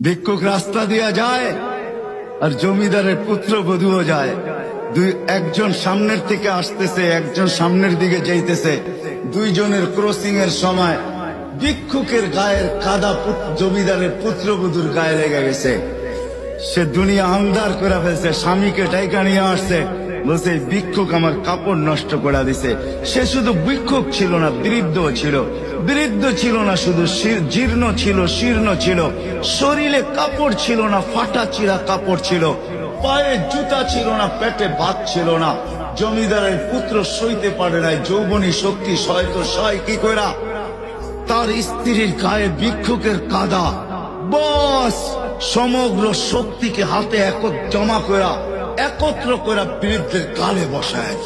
ভিক্ষুক রাস্তা দিয়া যায় আর জমিদারের পুত্রবধূও যায়। একজন সামনের থেকে আসতেছে, একজন সামনের দিকে যাইতেছে। দুইজনের ক্রসিং এর সময় ভিক্ষুকের গায়ের কাদা জমিদারের পুত্রবধূর গায়ে লেগে গেছে। সে দুনিয়া আন্দার করে ফেলছে, স্বামীকে ডাইকা নিয়ে আসছে, বলছে ভিক্ষুক আমার কাপড় নষ্ট করে দিছে। সে শুধু ভিক্ষুক ছিল না, বৃদ্ধ ছিল। বৃদ্ধ ছিল না শুধু, জীর্ণ ছিল, শীর্ণ ছিল। শরীরে কাপড় ছিল না, ফাটা চিরা কাপড় ছিল। পায়ে জুতা ছিল না, পেটে ভাত ছিল না। জমিদারের পুত্র সইতে পারে নাই, যৌবনী শক্তি সয়তো সয় কি কইরা তার স্ত্রীর গায়ে ভিক্ষুকের কাদা। বস সমগ্র শক্তিকে হাতে জমা করা, একত্র করা বৃদ্ধের গালে বসায়।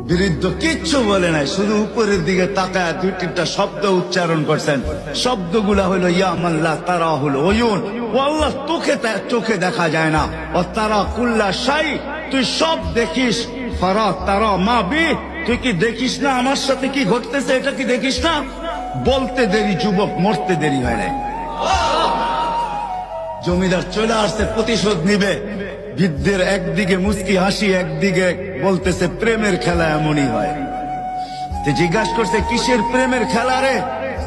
বৃদ্ধ কিচ্ছু বলে নাই, শুধু উপরের দিকে তাকায় দুই তিনটা শব্দ উচ্চারণ করছেন। শব্দগুলা হলো ইয়া মাল্লা তারা হলো ওয়ুন, ও আল্লাহ চোখে দেখা যায় না। ও তারা কুল্লা শাই, তুই সব দেখিস। ফারা তারা মা বি, তুই কি দেখিস না আমার সাথে কি ঘটতেছে? এটা কি দেখিস না? বলতে দেরি যুবক, মরতে দেরি হয় নাই। জমিদার চলে আসছে, প্রতিশোধ নিবে। বৃদ্ধের একদিকে মুস্কি হাসি, একদিকে বলতেছে প্রেমের খেলা এমনই হয়। জিজ্ঞাসা করছে কিসের প্রেমের খেলা রে?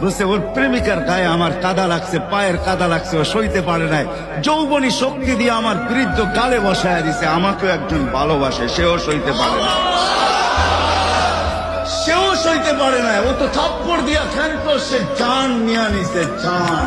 বলছে ওর প্রেমিকার গায়ে আমার কাদা লাগছে, পায়ের কাদা লাগছে, ও সইতে পারে নাই। যৌবনী শক্তি দিয়ে আমার বৃদ্ধ গালে বসায় দিছে। আমাকেও একজন ভালোবাসে, সেও সইতে পারে না, সেও সইতে পারে না। ও তো থাপ্পড় দিয়া খেলতো, সে জান নিয়ে নিছে, জান।